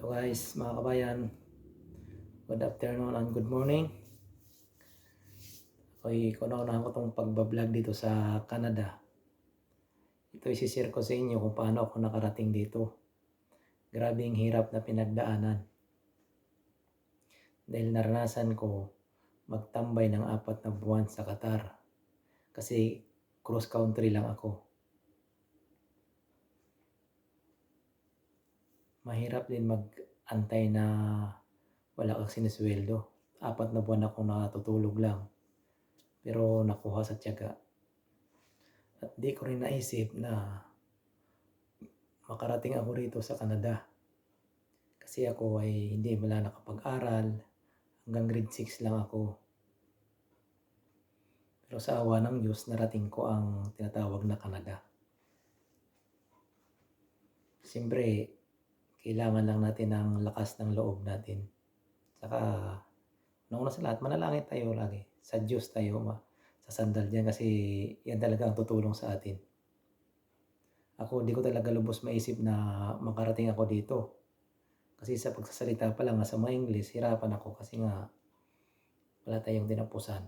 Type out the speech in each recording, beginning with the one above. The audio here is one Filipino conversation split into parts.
Hello guys, mga kabayan. Good afternoon and good morning. Kauna-unahan ko itong pagbablog dito sa Canada. Ito isi-share ko sa inyo kung paano ako nakarating dito. Grabe ang hirap na pinagdaanan. Dahil naranasan ko magtambay ng 4 na buwan sa Qatar. Kasi cross country lang ako. Mahirap din mag-antay na wala kang sinisweldo. 4 na buwan ako nakatutulog lang. Pero nakuha sa tiyaga. At di ko rin naisip na makarating ako rito sa Canada. Kasi ako ay hindi wala nakapag-aral. Hanggang grade 6 lang ako. Pero sa awa ng Diyos, narating ko ang tinatawag na Canada. Siyempre, kailangan lang natin ng lakas ng loob natin. Saka, una sa lahat, manalangin tayo lagi. Sa Diyos tayo sasandal dyan kasi yan talaga ang tutulong sa atin. Ako, di ko talaga lubos maisip na makarating ako dito. Kasi sa pagsasalita pa lang sa mga English, hirapan ako kasi nga wala tayong tinapusan.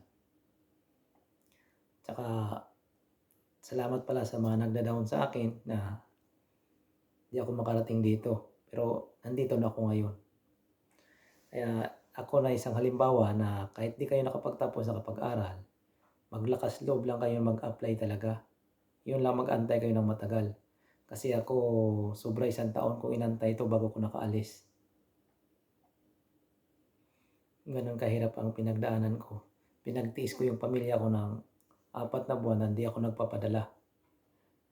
Tsaka, salamat pala sa mga nagda-down sa akin na di ako makarating dito. Pero nandito na ako ngayon. Kaya ako na isang halimbawa na kahit di kayo nakapagtapos sa kapag-aral, maglakas loob lang kayo mag-apply talaga. Yun lang, mag-antay kayo ng matagal. Kasi ako, sobra 1 taon kong inantay ito bago ko nakaalis. Ganun kahirap ang pinagdaanan ko. Pinagtiis ko yung pamilya ko ng 4 na buwan na hindi ako nagpapadala.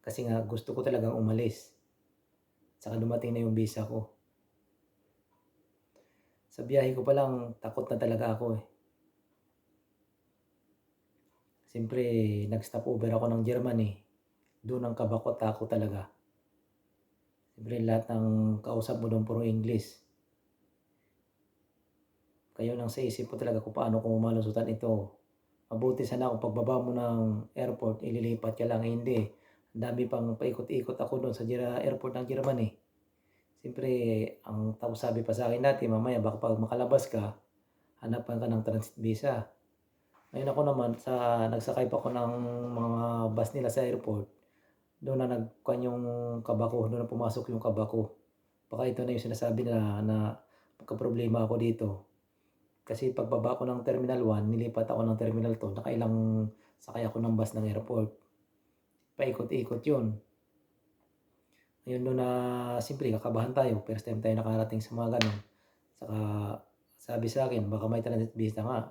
Kasi nga gusto ko talagang umalis. Saka dumating na yung visa ko. Sa biyahe ko pa lang, takot na talaga ako eh. Siyempre, nag-stop over ako ng Germany. Doon ang kaba ko, takot talaga. Siyempre, lahat ng kausap mo doon puro English. Kayo nang sa isip ko talaga kung paano ko malusutan ito. Mabuti sana kung pagbaba mo ng airport, ililipat ka lang. Hindi. Ang dami pang paikot-ikot ako doon sa airport ng Germany. Siyempre, ang tapos sabi pa sa akin dati, mamaya baka pag makalabas ka, hanapan ka ng transit visa. Ngayon ako naman, nagsakay pa ako ng mga bus nila sa airport. Doon na nagkuhan yung kaba ko, doon na pumasok yung kaba ko. Baka ito na yung sinasabi na magka-problema ako dito. Kasi pagbaba ko ng Terminal 1, nilipat ako ng Terminal 2, nakailang sakay ako ng bus ng airport. Paikot-ikot yun. Ngayon doon na simple, kakabahan tayo. First time tayo nakarating sa mga ganun. Saka sabi sa akin, baka may transit visa nga.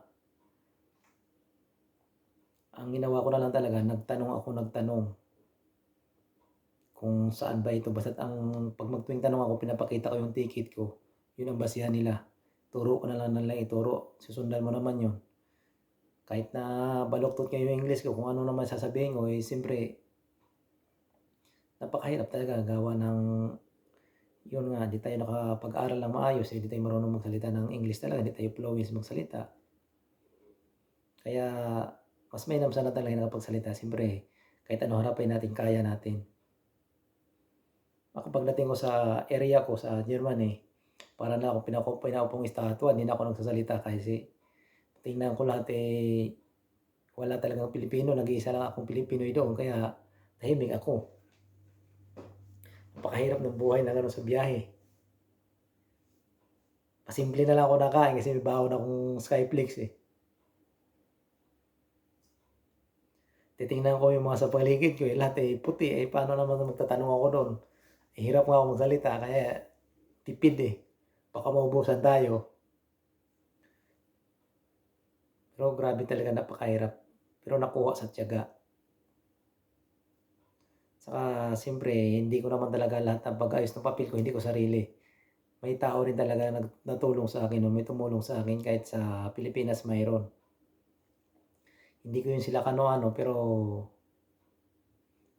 Ang ginawa ko na lang talaga, nagtanong kung saan ba ito. Basta't pag magtuwing tanong ako, pinapakita ko yung ticket ko. Yun ang basihan nila. Turo ko na lang ituro. Susundan mo naman yun. Kahit na baluktot kayo yung English ko, kung ano naman sasabihin ko, siyempre, napakahirap talaga gawa ng, yun nga, di tayo nakapag-aral ng maayos, di tayo marunong magsalita ng English talaga, di tayo fluent magsalita. Kaya, mas mainam sana talaga nakapagsalita. Siyempre, kahit ano harapin natin, kaya natin. Pagdating ko sa area ko sa Germany, para na ako pinaupong estatwa, hindi na ako nagsasalita kasi tingnan ko lahat wala talagang Pilipino, nag-iisa lang akong Pilipino doon, kaya tahimik ako. Napakahirap ng buhay na gano'n sa biyahe. Pasimple na lang ako nakain kasi may baon akong Skyflix eh. Titingnan ko yung mga sa paligid ko lahat puti paano naman magtatanong ako doon? Hirap nga ako magsalita kaya tipid eh. Baka maubusan tayo. Pero grabe talaga, napakahirap. Pero nakuha sa tiyaga. Saka siyempre, hindi ko naman talaga lahat ng pag-ayos ng papel ko, hindi ko sarili. May tao rin talaga natulong sa akin, may tumulong sa akin kahit sa Pilipinas mayroon. Hindi ko yun sila kano-ano, pero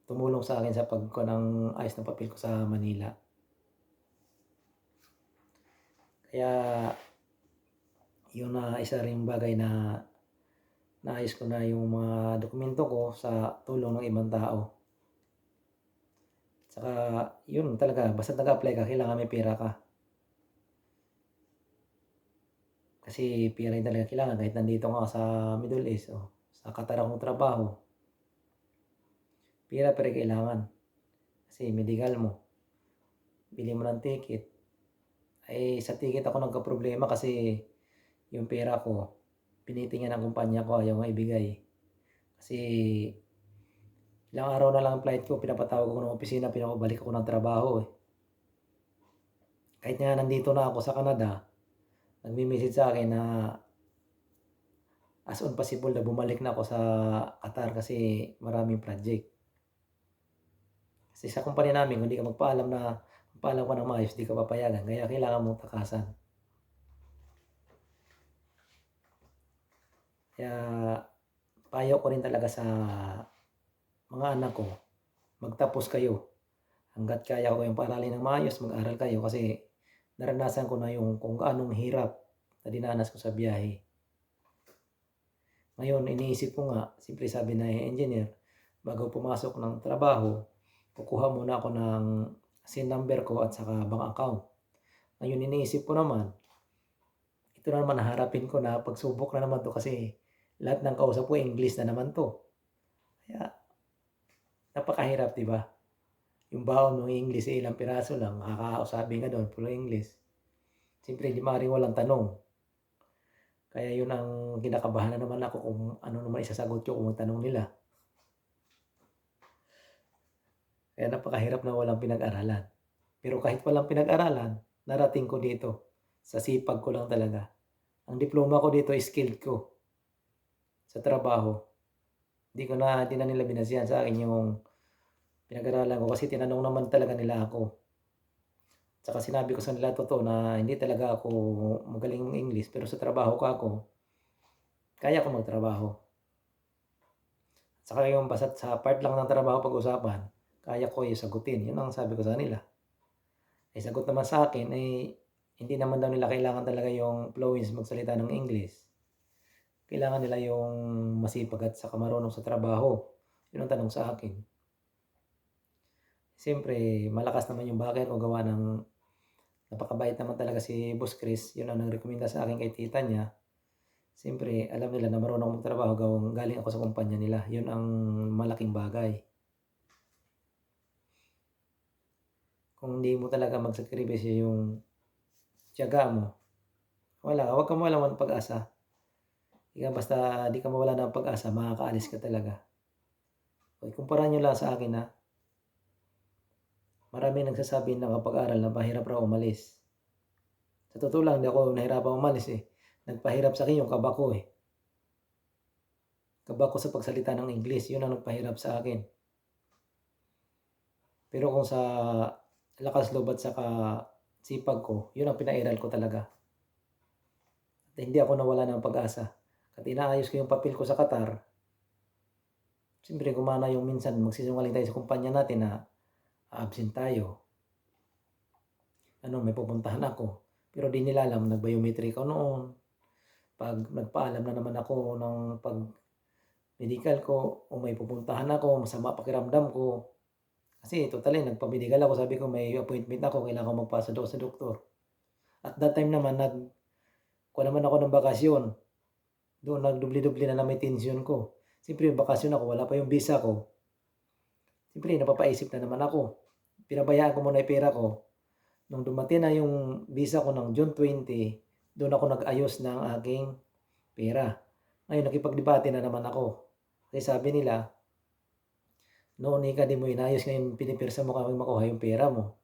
tumulong sa akin sa pagkuha ng ayos ng papel ko sa Manila. Kaya, yun na isa rin bagay na naayos ko na yung mga dokumento ko sa tulong ng ibang tao. Saka, yun talaga, basta nag-apply ka, kailangan may pera ka. Kasi pera rin talaga kailangan kahit nandito nga sa Middle East o sa Qatar akong trabaho, pera pa rin kailangan. Kasi medical mo, bili mo ng ticket. Ay sa ticket ako nagkaproblema kasi yung pera ko pinitingnan ng kumpanya ko, ayaw nga ibigay. Kasi ilang araw na lang ang flight ko, pinapatawag ako ng opisina, pinapabalik ako ng trabaho eh. Kahit nga nandito na ako sa Canada, nagme-message sa akin na as soon possible na bumalik na ako sa Qatar kasi maraming project. Kasi sa kumpanya namin, kung di ka magpaalam ka ng maayos, di ka papayagan. Kaya kailangan mong takasan. Kaya payo ko rin talaga sa mga anak ko, magtapos kayo. Hangga't kaya ko kayong paaralin ng maayos, mag-aral kayo kasi naranasan ko na yung kung anong hirap na dinanas ko sa biyahe. Ngayon, iniisip ko nga, siyempre sabi na engineer, bago pumasok ng trabaho, kukuha muna ako ng SIN number ko at saka bank account. Ngayon, iniisip ko naman, ito na naman haharapin ko na pagsubok na naman to kasi lahat ng kausap ko English na naman to. Kaya, napakahirap, di ba? Yung baon ng English ay ilang piraso lang, makakausapin ka doon, puro English. Siyempre, di maaaring walang tanong. Kaya yun ang kinakabahan na naman ako kung ano naman isasagot ko kung tanong nila. Kaya napakahirap na walang pinag-aralan. Pero kahit walang pinag-aralan, narating ko dito. Sa sipag ko lang talaga. Ang diploma ko dito is skilled ko sa trabaho. Di na nila binasihan sa akin yung pinag-aralan ko kasi tinanong naman talaga nila ako. Tsaka sinabi ko sa nila totoo na hindi talaga ako magaling ng English pero sa trabaho ko ako, kaya ko magtrabaho. Tsaka yung basta sa part lang ng trabaho pag-usapan, kaya ko yung sagutin. Yun ang sabi ko sa nila. Ay sagot naman sa akin ay hindi naman daw nila kailangan talaga yung fluent magsalita ng English. Kailangan nila yung masipag at saka marunong sa trabaho. Yun ang tanong sa akin. Siyempre, malakas naman yung backer ko gawa ng napakabait naman talaga si Boss Chris. Yun ang nagrekomenda sa akin kay tita niya. Siyempre, alam nila na marunong akong magtrabaho galing ako sa kumpanya nila. Yun ang malaking bagay. Kung hindi mo talaga magsakripisyo yung tiyaga mo, huwag ka mawalan ng pag-asa. Basta di ka mawala ng pag-asa, makakaalis ka talaga. Kumpara nyo lang sa akin ha. Marami nagsasabi na kapag-aral na pahirap raw umalis. Sa totoo lang, di ako nahirapan umalis eh. Nagpahirap sa akin yung kaba ko eh. Kaba ko sa pagsalita ng English, yun ang nagpahirap sa akin. Pero kung sa lakas loob at saka sipag ko, yun ang pinairal ko talaga. At hindi ako nawala ng pag-asa. At inaayos ko yung papel ko sa Qatar. Siyempre, gumana yung minsan, magsisinungaling tayo sa kumpanya natin na absent tayo. May pupuntahan ako. Pero di nila alam, nag-biometric ako noon. Pag nagpaalam na naman ako ng pag-medical ko, o may pupuntahan ako, masama pakiramdam ko. Kasi totally, nagpa-medical ako, sabi ko may appointment ako, kailangan ko magpasa doon sa doktor. At that time naman, kuha naman ako ng bakasyon. Doon, nagdubli-dubli na may tension ko. Siyempre, yung bakasyon ako, wala pa yung visa ko. Siyempre, napapaisip na naman ako. Pinabayaan ko muna yung pera ko. Nung dumating na yung visa ko ng June 20, doon ako nag-ayos ng aking pera. Ngayon, nakipagdebate na naman ako. Kasi sabi nila, noon di mo inayos, ngayon pinipirsa mo kami makuha yung pera mo.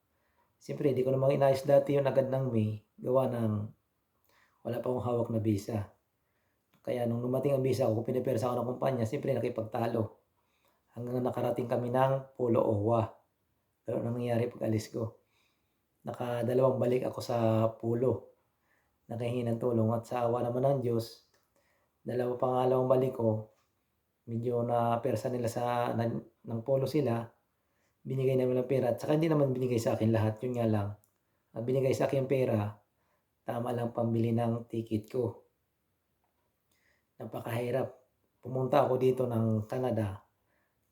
Siyempre, di ko namang inayos dati yung agad ng May, gawa ng wala pa akong hawak na visa. Kaya nung dumating ang visa ko, pinipirsa ko ng kumpanya, siyempre nakipagtalo. Hanggang nakarating kami ng Polo Owa. Pero anong nangyari pag alis ko? Nakadalawang balik ako sa Polo. Nakahingi ng tulong at sa awa naman ng Diyos, pangalawang balik ko, medyo na persa nila ng Polo sila, binigay namin ng pera at saka hindi naman binigay sa akin lahat, yun nga lang. Ang binigay sa akin yung pera, tama lang pambili ng ticket ko. Napakahirap. Pumunta ako dito ng Canada,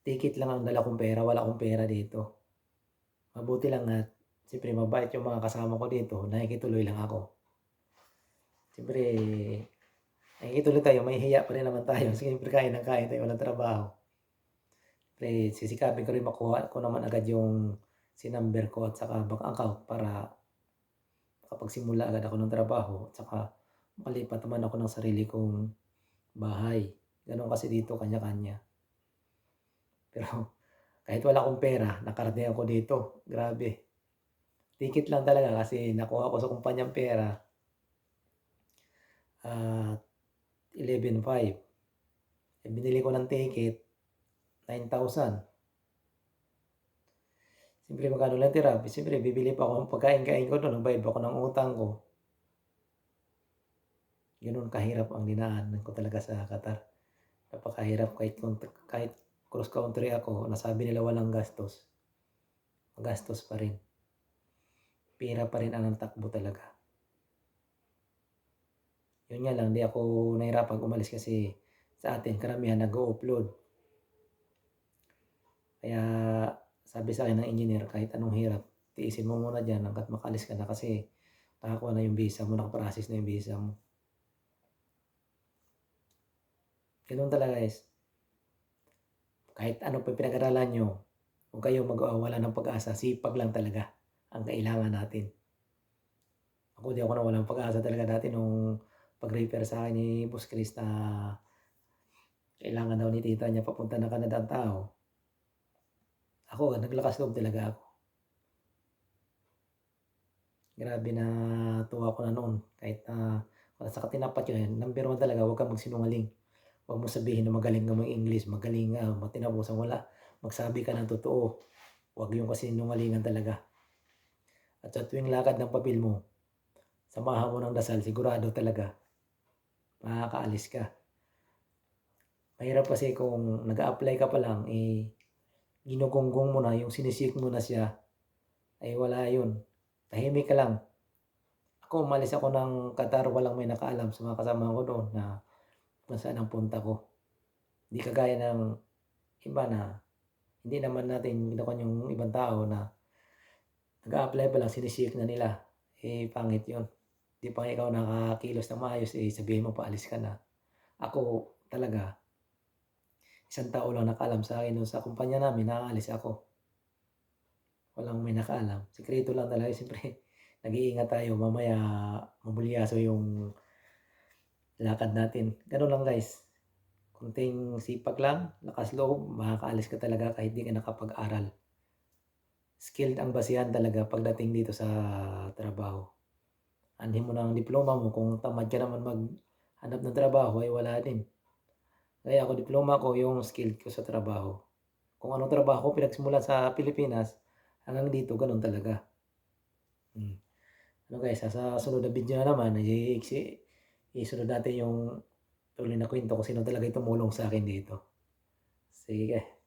ticket lang ang dala kong pera, wala akong pera dito. Mabuti lang at siyempre mabait yung mga kasama ko dito, nakikituloy lang ako. Siyempre nakikituloy tayo, mahihiya pa rin naman tayo. Siyempre kain ng kain tayo, walang trabaho. Siyempre sisikapin ko rin makuha ko naman agad yung sinumber ko at saka bank account para makapagsimula agad ako ng trabaho at saka makalipat naman ako ng sarili kong bahay. Gano'n kasi dito kanya-kanya. Pero kahit wala akong pera, nakarating ako dito. Grabe. Tikit lang talaga kasi nakuha ko sa kumpanyang pera at 11,500. Binili ko ng ticket, 9,000. Siyempre magkano lang tira, siyempre bibili pa ako ng pagkain-kain ko do'n, nagbayad pa ako ng utang ko. Gano'n kahirap ang dinaanan ko talaga sa Qatar. Napakahirap kahit cross country ako, nasabi nila walang gastos, magastos pa rin. Pera pa rin ang takbo talaga. Yun nga lang, di ako nahirapang umalis kasi sa atin karamihan nag-o-offload. Kaya sabi sa akin ng engineer, kahit anong hirap, tiisin mo muna diyan hangga't makaalis ka na kasi nakakuha na yung visa mo, naka-process na yung visa mo. Gano'n talaga guys. Kahit ano pa pinag-aralan nyo, huwag kayong mag-wala ng pag-asa, sipag lang talaga ang kailangan natin. Ako di ako nawalan ng pag-asa talaga dati nung pag-refer sa akin ni Boss Chris na kailangan daw ni tita niya papunta ng Canada ang tao. Ako, naglakas loob talaga ako. Grabe na tuwa ko na noon kahit na sa katinapat yun, number 1 talaga, huwag kang magsinungaling. Huwag mo sabihin na magaling ka mag-English, magaling ka, matinabusan, wala. Magsabi ka ng totoo. Huwag yung kasinungalingan talaga. At sa tuwing lakad ng papel mo, samahan mo ng dasal, sigurado talaga, makakaalis ka. Mahirap kasi kung nag-a-apply ka pa lang, ginugunggong mo na, yung sinisik mo na siya, ay wala yun. Tahimik ka lang. Ako, umalis ako ng Qatar, walang may nakaalam sa mga kasama ko doon na kung saan ang punta ko. Hindi kagaya ng iba na hindi naman natin ginawan yung ibang tao na nag-a-apply pa lang, sinisik na nila. Pangit yun. Di pa ikaw nakakilos na maayos, sabihin mo paalis ka na. Ako talaga, isang tao lang nakaalam sa akin doon sa kumpanya namin, nakaalis ako. Walang may nakaalam. Sikreto lang talaga. Siyempre, nag-iingat tayo. Mamaya, mabulyaso yung lakad natin. Ganun lang guys. Konting sipag lang, lakas loob, makakaalis ka talaga kahit di ka nakapag-aral. Skilled ang basihan talaga pagdating dito sa trabaho. Anhin mo ng diploma mo, kung tamad ka naman maghanap ng trabaho, ay wala din. Kaya ako, diploma ko yung skilled ko sa trabaho. Kung anong trabaho ko pinagsimulan sa Pilipinas, hanggang dito, ganun talaga. Ano guys, sa sunod na video na naman, isunod natin yung tuloy na kwento kung sino talaga yung tumulong sa akin dito. Sige.